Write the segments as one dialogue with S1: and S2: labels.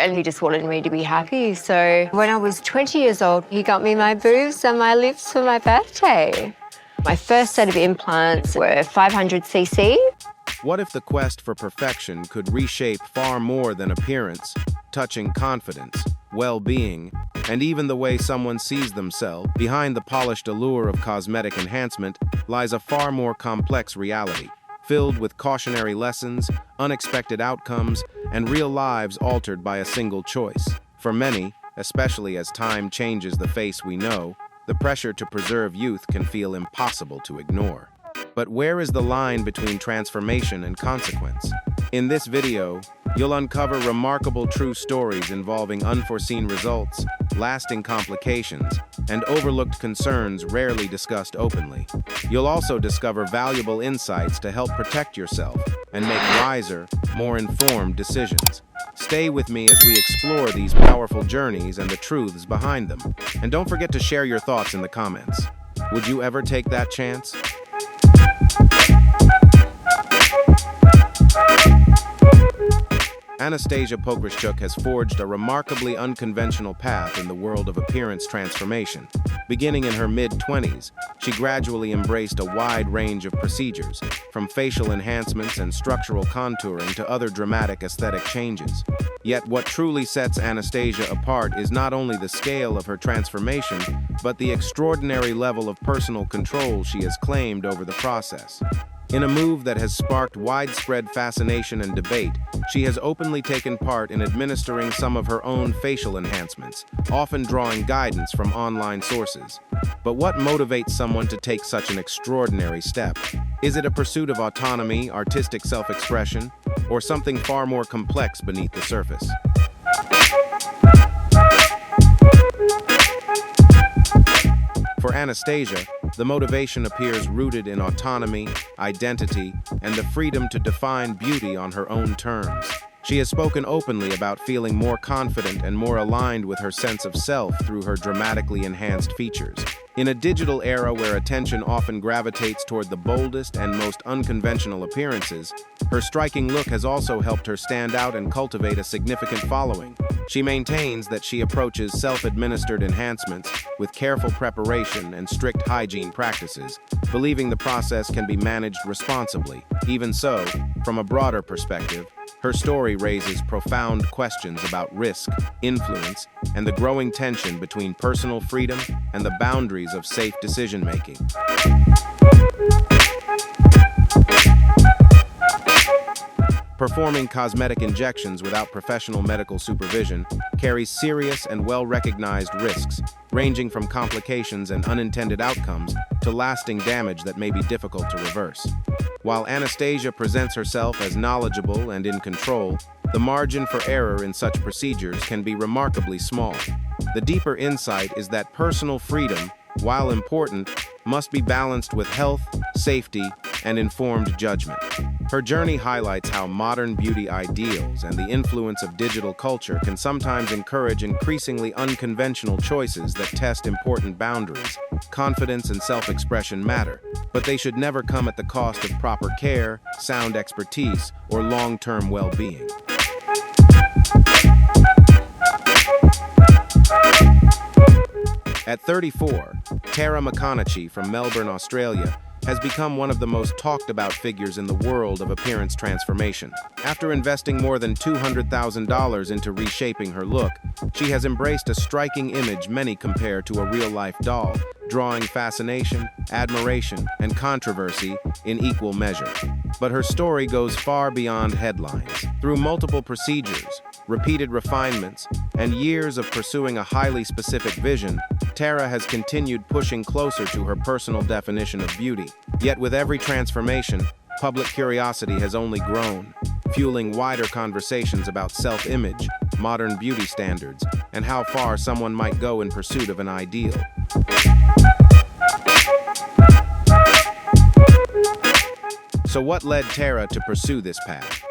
S1: and he just wanted me to be happy. So when I was 20 years old, he got me my boobs and my lips for my birthday. My first set of implants were 500cc.
S2: What if the quest for perfection could reshape far more than appearance, touching confidence, well-being, and even the way someone sees themselves? Behind the polished allure of cosmetic enhancement lies a far more complex reality, filled with cautionary lessons, unexpected outcomes, and real lives altered by a single choice. For many, especially as time changes the face we know, the pressure to preserve youth can feel impossible to ignore. But where is the line between transformation and consequence? In this video, you'll uncover remarkable true stories involving unforeseen results, lasting complications, and overlooked concerns rarely discussed openly. You'll also discover valuable insights to help protect yourself and make wiser, more informed decisions. Stay with me as we explore these powerful journeys and the truths behind them. And don't forget to share your thoughts in the comments. Would you ever take that chance? Anastasia Pogryschuk has forged a remarkably unconventional path in the world of appearance transformation. Beginning in her mid-20s, she gradually embraced a wide range of procedures, from facial enhancements and structural contouring to other dramatic aesthetic changes. Yet what truly sets Anastasia apart is not only the scale of her transformation, but the extraordinary level of personal control she has claimed over the process. In a move that has sparked widespread fascination and debate, she has openly taken part in administering some of her own facial enhancements, often drawing guidance from online sources. But what motivates someone to take such an extraordinary step? Is it a pursuit of autonomy, artistic self-expression, or something far more complex beneath the surface? For Anastasia, the motivation appears rooted in autonomy, identity, and the freedom to define beauty on her own terms. She has spoken openly about feeling more confident and more aligned with her sense of self through her dramatically enhanced features. In a digital era where attention often gravitates toward the boldest and most unconventional appearances, her striking look has also helped her stand out and cultivate a significant following. She maintains that she approaches self-administered enhancements with careful preparation and strict hygiene practices, believing the process can be managed responsibly. Even so, from a broader perspective, her story raises profound questions about risk, influence, and the growing tension between personal freedom and the boundaries of safe decision-making. Performing cosmetic injections without professional medical supervision carries serious and well-recognized risks, ranging from complications and unintended outcomes to lasting damage that may be difficult to reverse. While Anastasia presents herself as knowledgeable and in control, the margin for error in such procedures can be remarkably small. The deeper insight is that personal freedom, while important, must be balanced with health, safety, and informed judgment. Her journey highlights how modern beauty ideals and the influence of digital culture can sometimes encourage increasingly unconventional choices that test important boundaries. Confidence and self-expression matter, but they should never come at the cost of proper care, sound expertise, or long-term well-being. At 34, Tara McConaughey from Melbourne, Australia, has become one of the most talked about figures in the world of appearance transformation. After investing more than $200,000 into reshaping her look, she has embraced a striking image many compare to a real-life doll, drawing fascination, admiration, and controversy in equal measure. But her story goes far beyond headlines. Through multiple procedures, repeated refinements, and years of pursuing a highly specific vision, Tara has continued pushing closer to her personal definition of beauty. Yet with every transformation, public curiosity has only grown, fueling wider conversations about self-image, modern beauty standards, and how far someone might go in pursuit of an ideal. So what led Tara to pursue this path?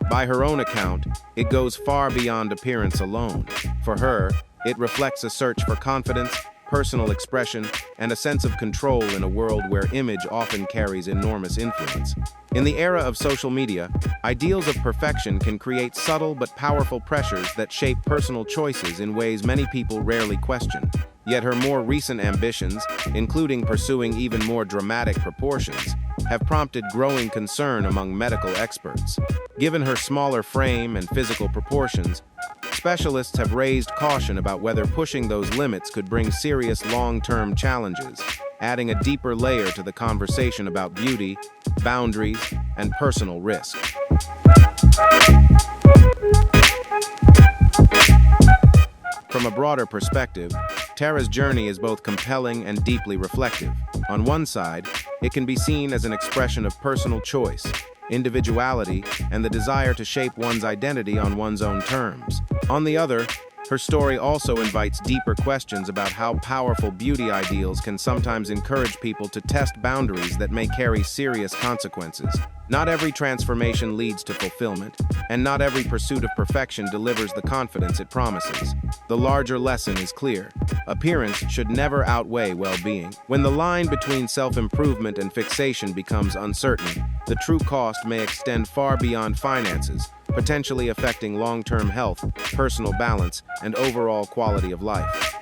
S2: By her own account, it goes far beyond appearance alone. For her, it reflects a search for confidence, personal expression, and a sense of control in a world where image often carries enormous influence. In the era of social media, ideals of perfection can create subtle but powerful pressures that shape personal choices in ways many people rarely question. Yet her more recent ambitions, including pursuing even more dramatic proportions, have prompted growing concern among medical experts. Given her smaller frame and physical proportions, specialists have raised caution about whether pushing those limits could bring serious long-term challenges, adding a deeper layer to the conversation about beauty, boundaries, and personal risk. From a broader perspective, Tara's journey is both compelling and deeply reflective. On one side, it can be seen as an expression of personal choice, individuality, and the desire to shape one's identity on one's own terms. On the other, her story also invites deeper questions about how powerful beauty ideals can sometimes encourage people to test boundaries that may carry serious consequences. Not every transformation leads to fulfillment, and not every pursuit of perfection delivers the confidence it promises. The larger lesson is clear. Appearance should never outweigh well-being. When the line between self-improvement and fixation becomes uncertain, the true cost may extend far beyond finances, potentially affecting long-term health, personal balance, and overall quality of life.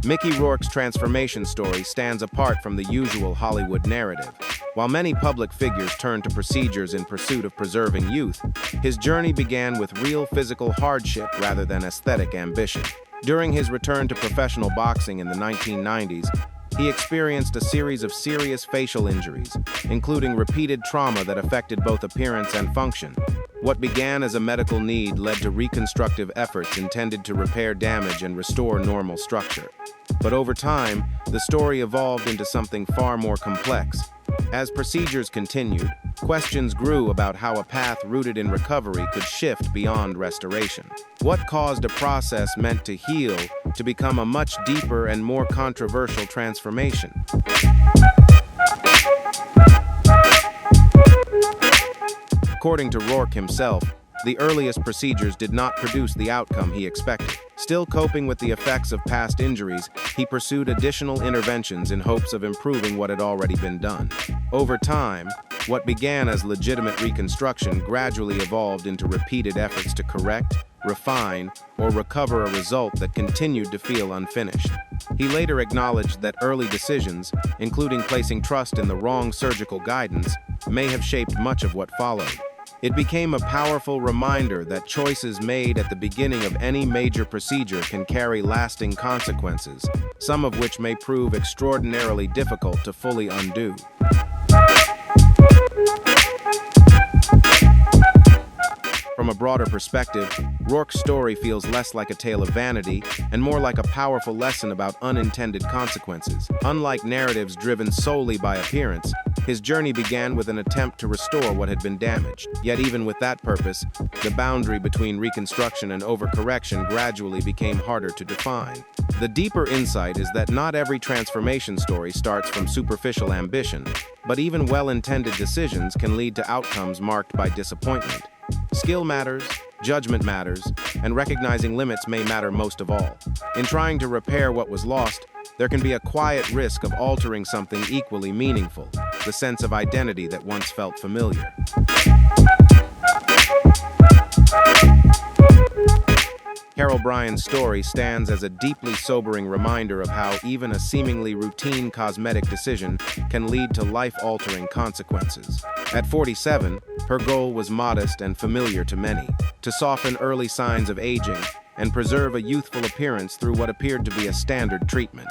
S2: Mickey Rourke's transformation story stands apart from the usual Hollywood narrative. While many public figures turn to procedures in pursuit of preserving youth, his journey began with real physical hardship rather than aesthetic ambition. During his return to professional boxing in the 1990s, he experienced a series of serious facial injuries, including repeated trauma that affected both appearance and function. What began as a medical need led to reconstructive efforts intended to repair damage and restore normal structure. But over time, the story evolved into something far more complex. As procedures continued, questions grew about how a path rooted in recovery could shift beyond restoration. What caused a process meant to heal to become a much deeper and more controversial transformation? According to Rourke himself, the earliest procedures did not produce the outcome he expected. Still coping with the effects of past injuries, he pursued additional interventions in hopes of improving what had already been done. Over time, what began as legitimate reconstruction gradually evolved into repeated efforts to correct, refine, or recover a result that continued to feel unfinished. He later acknowledged that early decisions, including placing trust in the wrong surgical guidance, may have shaped much of what followed. It became a powerful reminder that choices made at the beginning of any major procedure can carry lasting consequences, some of which may prove extraordinarily difficult to fully undo. From a broader perspective, Rourke's story feels less like a tale of vanity and more like a powerful lesson about unintended consequences. Unlike narratives driven solely by appearance, his journey began with an attempt to restore what had been damaged. Yet even with that purpose, the boundary between reconstruction and overcorrection gradually became harder to define. The deeper insight is that not every transformation story starts from superficial ambition, but even well-intended decisions can lead to outcomes marked by disappointment. Skill matters, judgment matters, and recognizing limits may matter most of all. In trying to repair what was lost, there can be a quiet risk of altering something equally meaningful, the sense of identity that once felt familiar. Carol Bryan's story stands as a deeply sobering reminder of how even a seemingly routine cosmetic decision can lead to life-altering consequences. At 47, her goal was modest and familiar to many: to soften early signs of aging and preserve a youthful appearance through what appeared to be a standard treatment.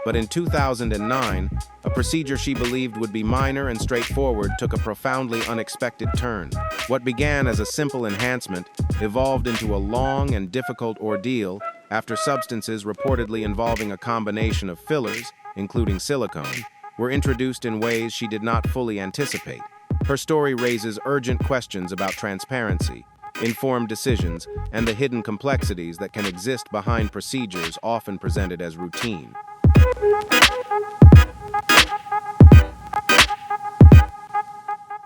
S2: But in 2009, a procedure she believed would be minor and straightforward took a profoundly unexpected turn. What began as a simple enhancement evolved into a long and difficult ordeal after substances reportedly involving a combination of fillers, including silicone, were introduced in ways she did not fully anticipate. Her story raises urgent questions about transparency, informed decisions, and the hidden complexities that can exist behind procedures often presented as routine.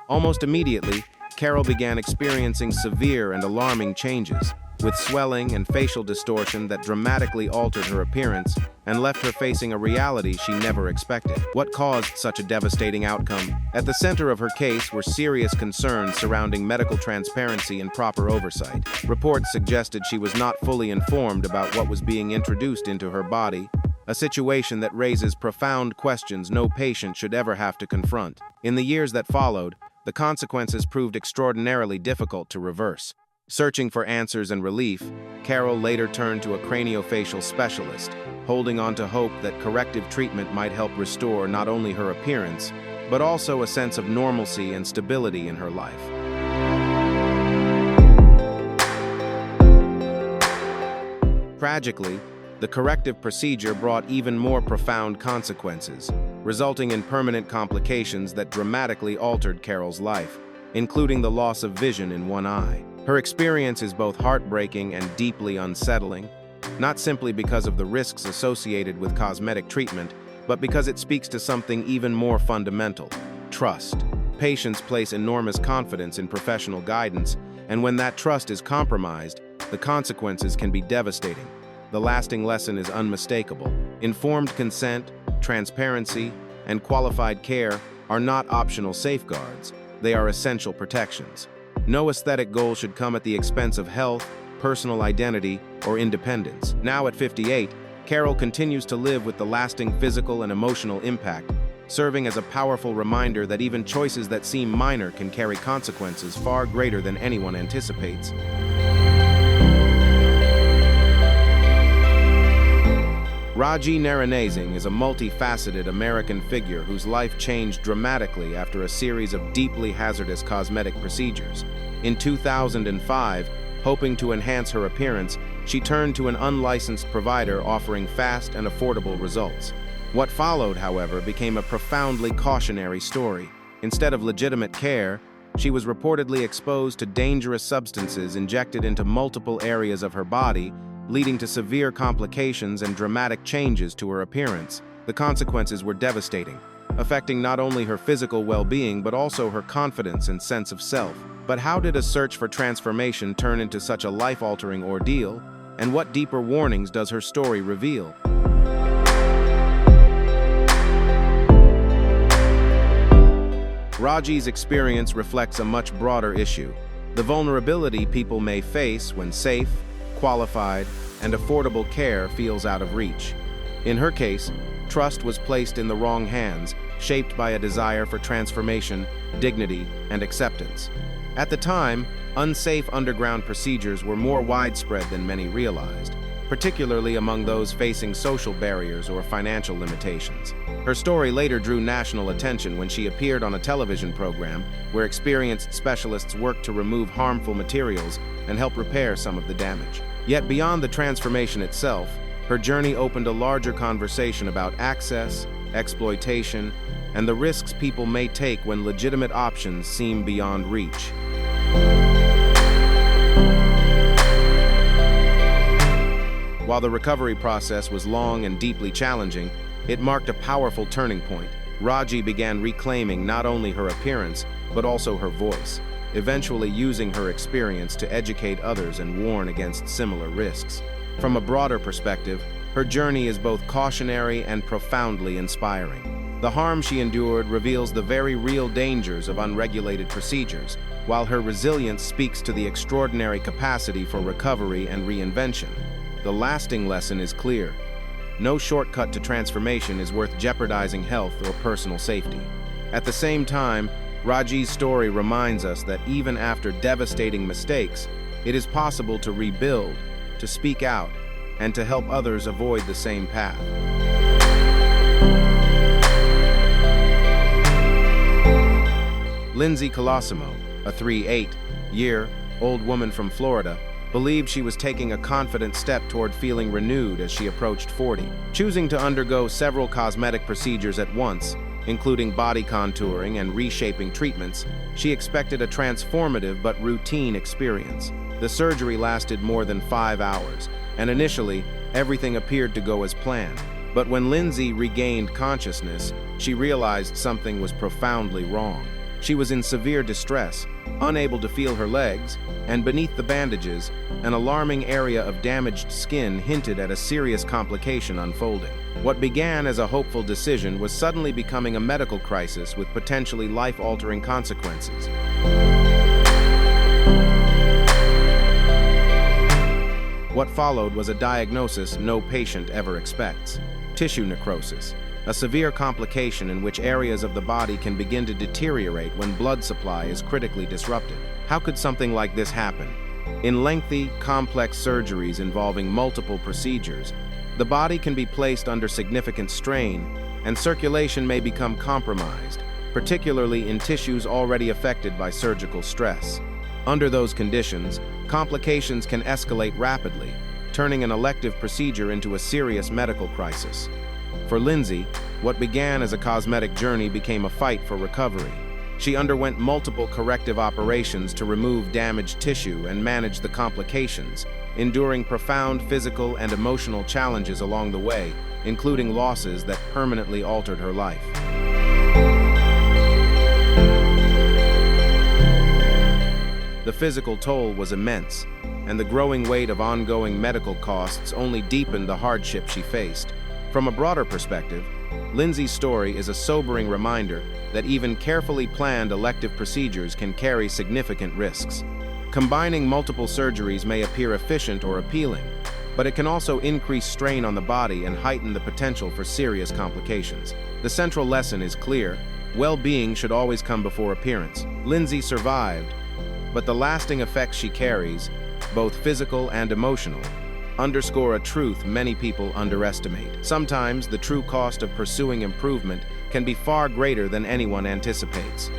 S2: Almost immediately, Carol began experiencing severe and alarming changes. with swelling and facial distortion that dramatically altered her appearance and left her facing a reality she never expected. What caused such a devastating outcome? At the center of her case were serious concerns surrounding medical transparency and proper oversight. Reports suggested she was not fully informed about what was being introduced into her body, a situation that raises profound questions no patient should ever have to confront. In the years that followed, the consequences proved extraordinarily difficult to reverse. Searching for answers and relief, Carol later turned to a craniofacial specialist, holding on to hope that corrective treatment might help restore not only her appearance, but also a sense of normalcy and stability in her life. Tragically, the corrective procedure brought even more profound consequences, resulting in permanent complications that dramatically altered Carol's life, including the loss of vision in one eye. Her experience is both heartbreaking and deeply unsettling, not simply because of the risks associated with cosmetic treatment, but because it speaks to something even more fundamental: trust. Patients place enormous confidence in professional guidance, and when that trust is compromised, the consequences can be devastating. The lasting lesson is unmistakable. Informed consent, transparency, and qualified care are not optional safeguards. They are essential protections. No aesthetic goal should come at the expense of health, personal identity, or independence. Now at 58, Carol continues to live with the lasting physical and emotional impact, serving as a powerful reminder that even choices that seem minor can carry consequences far greater than anyone anticipates. Raji Naranazing is a multifaceted American figure whose life changed dramatically after a series of deeply hazardous cosmetic procedures. In 2005, hoping to enhance her appearance, she turned to an unlicensed provider offering fast and affordable results. What followed, however, became a profoundly cautionary story. Instead of legitimate care, she was reportedly exposed to dangerous substances injected into multiple areas of her body, leading to severe complications and dramatic changes to her appearance. The consequences were devastating, affecting not only her physical well-being but also her confidence and sense of self. But how did a search for transformation turn into such a life-altering ordeal? And what deeper warnings does her story reveal? Raji's experience reflects a much broader issue: the vulnerability people may face when safe, qualified, and affordable care feels out of reach. In her case, trust was placed in the wrong hands, shaped by a desire for transformation, dignity, and acceptance. At the time, unsafe underground procedures were more widespread than many realized, particularly among those facing social barriers or financial limitations. Her story later drew national attention when she appeared on a television program where experienced specialists worked to remove harmful materials and help repair some of the damage. Yet beyond the transformation itself, her journey opened a larger conversation about access, exploitation, and the risks people may take when legitimate options seem beyond reach. While the recovery process was long and deeply challenging, it marked a powerful turning point. Raji began reclaiming not only her appearance, but also her voice, eventually using her experience to educate others and warn against similar risks. From a broader perspective, her journey is both cautionary and profoundly inspiring. The harm she endured reveals the very real dangers of unregulated procedures, while her resilience speaks to the extraordinary capacity for recovery and reinvention. The lasting lesson is clear: no shortcut to transformation is worth jeopardizing health or personal safety. At the same time, Raji's story reminds us that even after devastating mistakes, it is possible to rebuild, to speak out, and to help others avoid the same path. Lindsay Colosimo, a 38-year-old woman from Florida, believed she was taking a confident step toward feeling renewed as she approached 40. Choosing to undergo several cosmetic procedures at once, including body contouring and reshaping treatments, she expected a transformative but routine experience. The surgery lasted more than 5 hours, and initially, everything appeared to go as planned. But when Lindsay regained consciousness, she realized something was profoundly wrong. She was in severe distress, unable to feel her legs, and beneath the bandages, an alarming area of damaged skin hinted at a serious complication unfolding. What began as a hopeful decision was suddenly becoming a medical crisis with potentially life-altering consequences. What followed was a diagnosis no patient ever expects: tissue necrosis, a severe complication in which areas of the body can begin to deteriorate when blood supply is critically disrupted. How could something like this happen? In lengthy, complex surgeries involving multiple procedures, the body can be placed under significant strain, and circulation may become compromised, particularly in tissues already affected by surgical stress. Under those conditions, complications can escalate rapidly, turning an elective procedure into a serious medical crisis. For Lindsay, what began as a cosmetic journey became a fight for recovery. She underwent multiple corrective operations to remove damaged tissue and manage the complications, enduring profound physical and emotional challenges along the way, including losses that permanently altered her life. The physical toll was immense, and the growing weight of ongoing medical costs only deepened the hardship she faced. From a broader perspective, Lindsay's story is a sobering reminder that even carefully planned elective procedures can carry significant risks. Combining multiple surgeries may appear efficient or appealing, but it can also increase strain on the body and heighten the potential for serious complications. The central lesson is clear: well-being should always come before appearance. Lindsay survived, but the lasting effects she carries, both physical and emotional, underscore a truth many people underestimate. Sometimes the true cost of pursuing improvement can be far greater than anyone anticipates.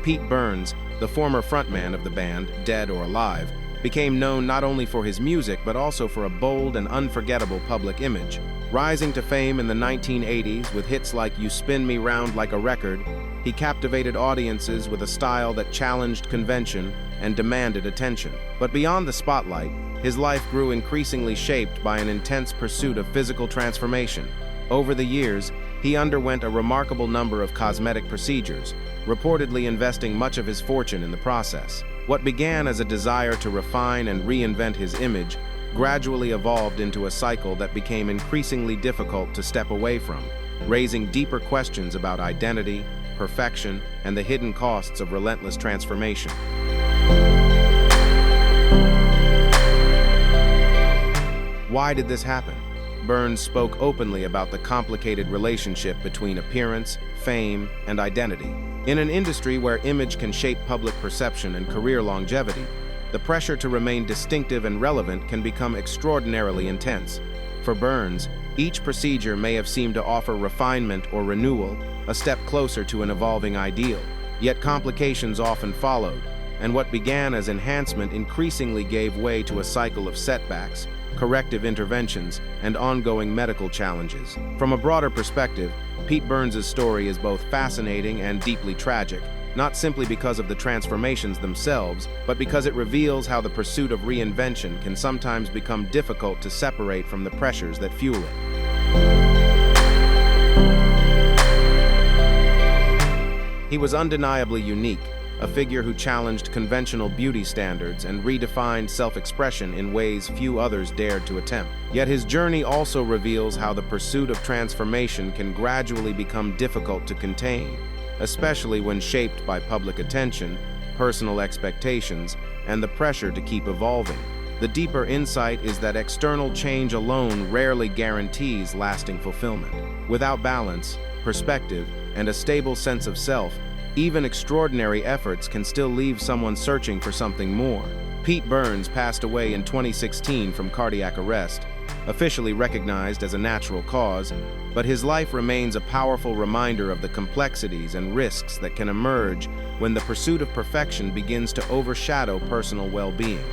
S2: Pete Burns, the former frontman of the band Dead or Alive, became known not only for his music but also for a bold and unforgettable public image. Rising to fame in the 1980s with hits like You Spin Me Round Like a Record, he captivated audiences with a style that challenged convention and demanded attention. But beyond the spotlight, his life grew increasingly shaped by an intense pursuit of physical transformation. Over the years, he underwent a remarkable number of cosmetic procedures, reportedly investing much of his fortune in the process. What began as a desire to refine and reinvent his image gradually evolved into a cycle that became increasingly difficult to step away from, raising deeper questions about identity, perfection, and the hidden costs of relentless transformation. Why did this happen? Burns spoke openly about the complicated relationship between appearance, fame, and identity. In an industry where image can shape public perception and career longevity, the pressure to remain distinctive and relevant can become extraordinarily intense. For Burns, each procedure may have seemed to offer refinement or renewal, a step closer to an evolving ideal. Yet complications often followed, and what began as enhancement increasingly gave way to a cycle of setbacks, corrective interventions, and ongoing medical challenges. From a broader perspective, Pete Burns' story is both fascinating and deeply tragic, not simply because of the transformations themselves, but because it reveals how the pursuit of reinvention can sometimes become difficult to separate from the pressures that fuel it. He was undeniably unique, a figure who challenged conventional beauty standards and redefined self-expression in ways few others dared to attempt. Yet his journey also reveals how the pursuit of transformation can gradually become difficult to contain, especially when shaped by public attention, personal expectations, and the pressure to keep evolving. The deeper insight is that external change alone rarely guarantees lasting fulfillment. Without balance, perspective, and a stable sense of self, even extraordinary efforts can still leave someone searching for something more. Pete Burns passed away in 2016 from cardiac arrest, officially recognized as a natural cause, but his life remains a powerful reminder of the complexities and risks that can emerge when the pursuit of perfection begins to overshadow personal well-being.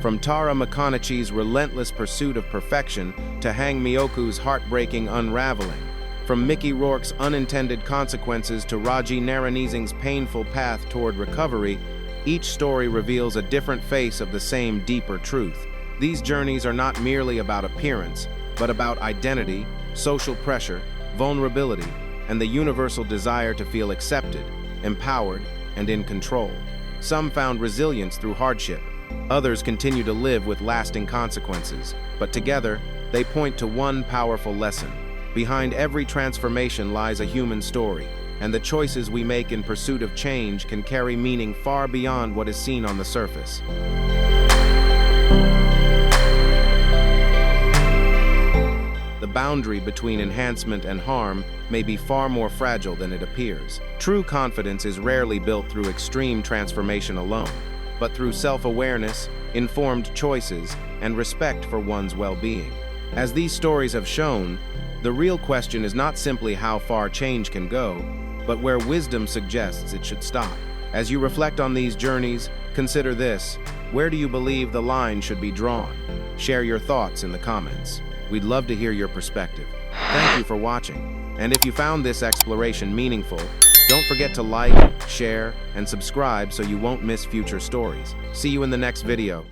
S2: From Tara Makonichi's relentless pursuit of perfection to Hang Myoku's heartbreaking unraveling, from Mickey Rourke's unintended consequences to Raji Naranesen's painful path toward recovery, each story reveals a different face of the same deeper truth. These journeys are not merely about appearance, but about identity, social pressure, vulnerability, and the universal desire to feel accepted, empowered, and in control. Some found resilience through hardship. Others continue to live with lasting consequences, but together, they point to one powerful lesson. Behind every transformation lies a human story, and the choices we make in pursuit of change can carry meaning far beyond what is seen on the surface. The boundary between enhancement and harm may be far more fragile than it appears. True confidence is rarely built through extreme transformation alone, but through self-awareness, informed choices, and respect for one's well-being. As these stories have shown, the real question is not simply how far change can go, but where wisdom suggests it should stop. As you reflect on these journeys, consider this: where do you believe the line should be drawn? Share your thoughts in the comments. We'd love to hear your perspective. Thank you for watching. And if you found this exploration meaningful, don't forget to like, share, and subscribe so you won't miss future stories. See you in the next video.